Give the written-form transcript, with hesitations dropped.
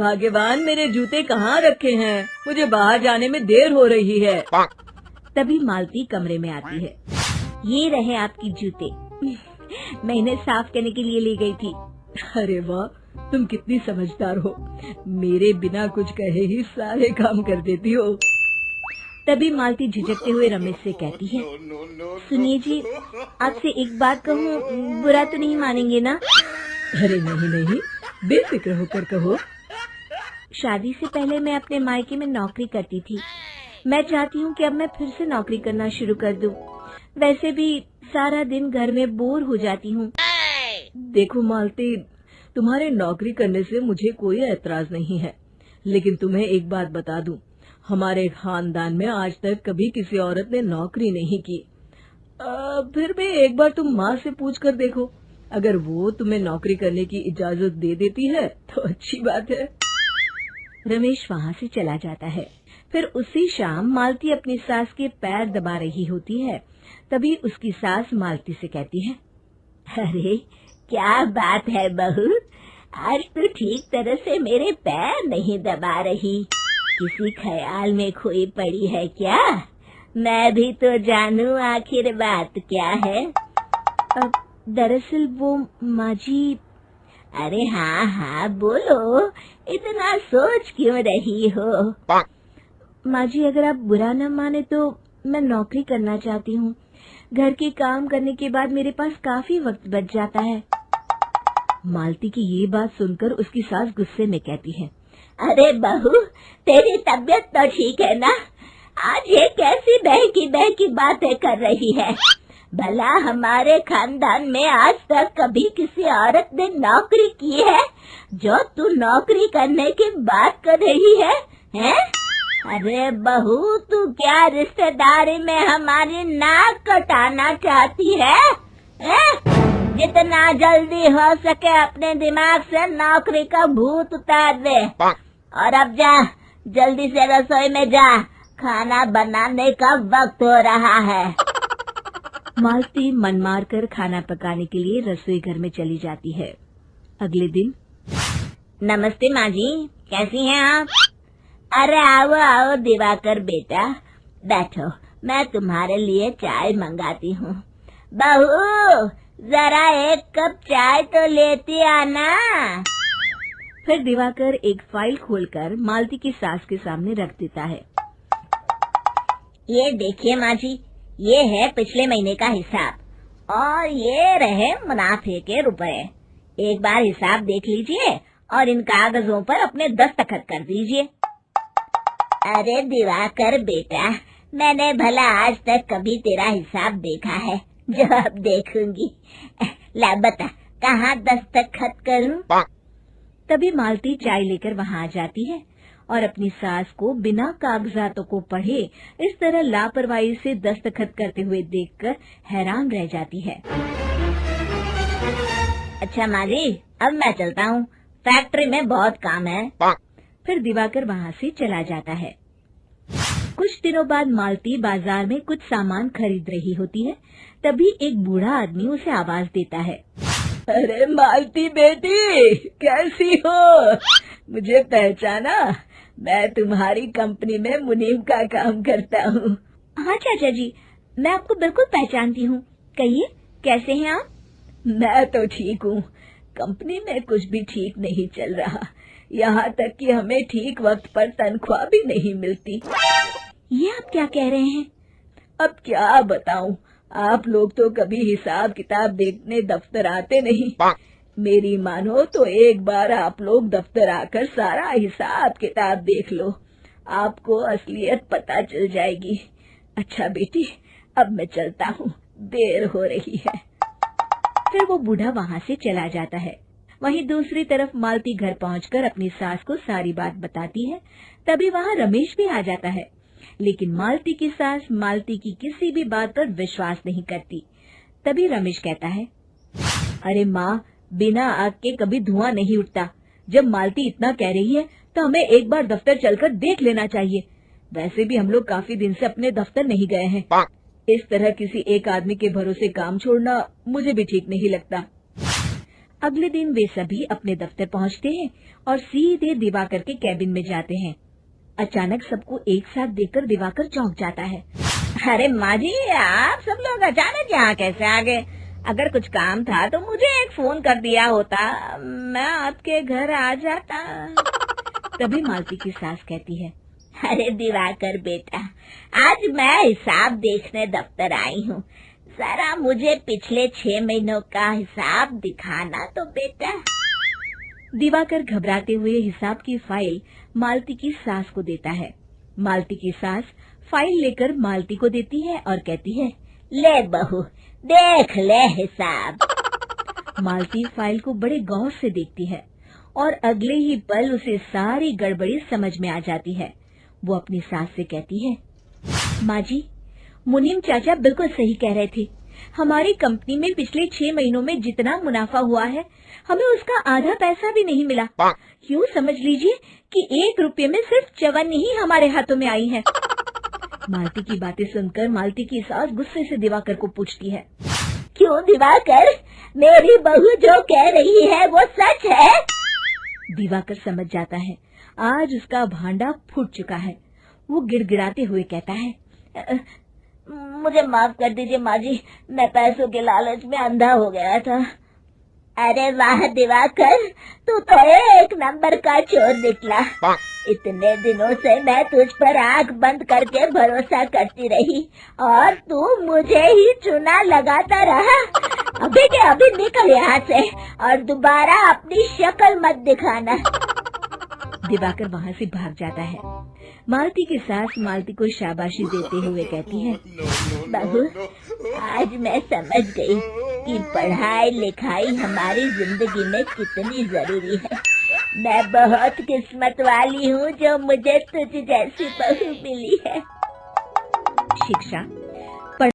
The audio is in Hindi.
भाग्यवान, मेरे जूते कहाँ रखे हैं? मुझे बाहर जाने में देर हो रही है। तभी मालती कमरे में आती है। ये रहे आपकी जूते। मैं इन्हें साफ करने के लिए ले गई थी। अरे वाह, तुम कितनी समझदार हो। मेरे बिना कुछ कहे ही सारे काम कर देती हो। तभी मालती झिझकते हुए रमेश से कहती है, सुनिए जी, आपसे एक बात कहूँ, बुरा तो नहीं मानेंगे ना? अरे नहीं नहीं, बेफिक्र होकर कहो। शादी से पहले मैं अपने मायके में नौकरी करती थी। मैं चाहती हूँ कि अब मैं फिर से नौकरी करना शुरू कर दूँ। वैसे भी सारा दिन घर में बोर हो जाती हूँ। देखो मालती, तुम्हारे नौकरी करने से मुझे कोई ऐतराज नहीं है, लेकिन तुम्हें एक बात बता दूं, हमारे खानदान में आज तक कभी किसी औरत ने नौकरी नहीं की। फिर भी एक बार तुम माँ से पूछ कर देखो, अगर वो तुम्हें नौकरी करने की इजाजत दे देती है तो अच्छी बात है। रमेश वहाँ से चला जाता है। फिर उसी शाम मालती अपनी सास के पैर दबा रही होती है। तभी उसकी सास मालती से कहती है, अरे क्या बात है बहू, आज तो ठीक तरह से मेरे पैर नहीं दबा रही। किसी ख्याल में खोई पड़ी है क्या? मैं भी तो जानूं आखिर बात क्या है। दरअसल वो माँ जी। अरे हाँ हाँ बोलो, इतना सोच क्यों रही हो? माँ जी, अगर आप बुरा न माने तो मैं नौकरी करना चाहती हूँ। घर के काम करने के बाद मेरे पास काफी वक्त बच जाता है। मालती की ये बात सुनकर उसकी सास गुस्से में कहती है, अरे बहू, तेरी तबीयत तो ठीक है ना? आज ये कैसी बहकी बातें कर रही है? भला हमारे खानदान में आज तक कभी किसी औरत ने नौकरी की है जो तू नौकरी करने की बात कर रही है, हैं? अरे बहू, तू क्या रिश्तेदारी में हमारी नाक कटाना चाहती है? जितना जल्दी हो सके अपने दिमाग से नौकरी का भूत उतार दे। और अब जा, जल्दी से रसोई में जा, खाना बनाने का वक्त हो रहा है। मालती मन मार कर खाना पकाने के लिए रसोई घर में चली जाती है। अगले दिन, नमस्ते माँ जी, कैसी हैं आप? अरे आओ आओ दिवाकर बेटा, बैठो, मैं तुम्हारे लिए चाय मंगाती हूँ। बहू, जरा एक कप चाय तो लेती आना। फिर दिवाकर एक फाइल खोलकर मालती की सास के सामने रख देता है। ये देखिए माँ जी, ये है पिछले महीने का हिसाब और ये रहे मुनाफे के रुपए। एक बार हिसाब देख लीजिए और इन कागजों पर अपने दस्तखत कर दीजिए। अरे दिवाकर बेटा, मैंने भला आज तक कभी तेरा हिसाब देखा है जो अब देखूंगी? ला बता, कहाँ दस्तखत करूं? तभी मालती चाय लेकर वहाँ आ जाती है और अपनी सास को बिना कागजातों को पढ़े इस तरह लापरवाही से दस्तखत करते हुए देखकर हैरान रह जाती है। अच्छा माँ जी, अब मैं चलता हूँ, फैक्ट्री में बहुत काम है। फिर दिवाकर वहाँ से चला जाता है। कुछ दिनों बाद मालती बाजार में कुछ सामान खरीद रही होती है। तभी एक बूढ़ा आदमी उसे आवाज देता है, अरे मालती बेटी, कैसी हो? मुझे पहचाना? मैं तुम्हारी कंपनी में मुनीम का काम करता हूँ। हाँ चाचा जी, मैं आपको बिल्कुल पहचानती हूँ। कहिए, कैसे हैं आप? मैं तो ठीक हूँ। कंपनी में कुछ भी ठीक नहीं चल रहा, यहाँ तक कि हमें ठीक वक्त पर तनख्वाह भी नहीं मिलती। ये आप क्या कह रहे हैं? अब क्या बताऊं, आप लोग तो कभी हिसाब किताब देखने दफ्तर आते नहीं। मेरी मानो तो एक बार आप लोग दफ्तर आकर सारा हिसाब किताब देख लो, आपको असलियत पता चल जाएगी। अच्छा बेटी, अब मैं चलता हूँ, देर हो रही है। फिर वो बूढ़ा वहाँ से चला जाता है। वहीं दूसरी तरफ मालती घर पहुंचकर अपनी सास को सारी बात बताती है। तभी वहाँ रमेश भी आ जाता है, लेकिन मालती की सास मालती की किसी भी बात पर विश्वास नहीं करती। तभी रमेश कहता है, अरे माँ, बिना आग के कभी धुआं नहीं उठता। जब मालती इतना कह रही है तो हमें एक बार दफ्तर चलकर देख लेना चाहिए। वैसे भी हम लोग काफी दिन से अपने दफ्तर नहीं गए हैं। इस तरह किसी एक आदमी के भरोसे काम छोड़ना मुझे भी ठीक नहीं लगता। अगले दिन वे सभी अपने दफ्तर पहुंचते हैं और सीधे दिवाकर के कैबिन में जाते हैं। अचानक सबको एक साथ देखकर दिवाकर चौंक जाता है। अरे माँ जी, आप सब लोग अचानक यहाँ कैसे आ गए? अगर कुछ काम था तो मुझे एक फोन कर दिया होता, मैं आपके घर आ जाता। तभी मालती की सास कहती है, अरे दिवाकर बेटा, आज मैं हिसाब देखने दफ्तर आई हूँ, जरा मुझे पिछले 6 महीनों का हिसाब दिखाना तो बेटा। दिवाकर घबराते हुए हिसाब की फाइल मालती की सास को देता है। मालती की सास फाइल लेकर मालती को देती है और कहती है, ले बहू, देख ले हिसाब। मालती फाइल को बड़े गौर से देखती है और अगले ही पल उसे सारी गड़बड़ी समझ में आ जाती है। वो अपनी सास से कहती है, माँ जी, मुनीम चाचा बिल्कुल सही कह रहे थे। हमारी कंपनी में पिछले 6 महीनों में जितना मुनाफा हुआ है, हमें उसका आधा पैसा भी नहीं मिला। यूँ समझ लीजिए कि 1 रुपये में सिर्फ चवन्नी ही हमारे हाथों में आई है। मालती की बातें सुनकर मालती की सास गुस्से से दिवाकर को पूछती है, क्यों दिवाकर, मेरी बहू जो कह रही है वो सच है? दिवाकर समझ जाता है आज उसका भांडा फूट चुका है। वो गिड़गिड़ाते हुए कहता है, मुझे माफ कर दीजिए माँ जी, मैं पैसों के लालच में अंधा हो गया था। अरे वाह दिवाकर, तू तो एक नंबर का चोर निकला। इतने दिनों से मैं तुझ पर आंख बंद करके भरोसा करती रही और तू मुझे ही चुना लगाता रहा। अभी के अभी निकल यहाँ से और दोबारा अपनी शक्ल मत दिखाना। दिवाकर वहाँ से भाग जाता है। मालती की सास मालती को शाबाशी देते हुए कहती है, बहू, आज मैं समझ गई कि पढ़ाई लिखाई हमारी जिंदगी में कितनी जरूरी है। मैं बहुत किस्मत वाली हूँ जो मुझे तुझ जैसी बहू मिली है। शिक्षा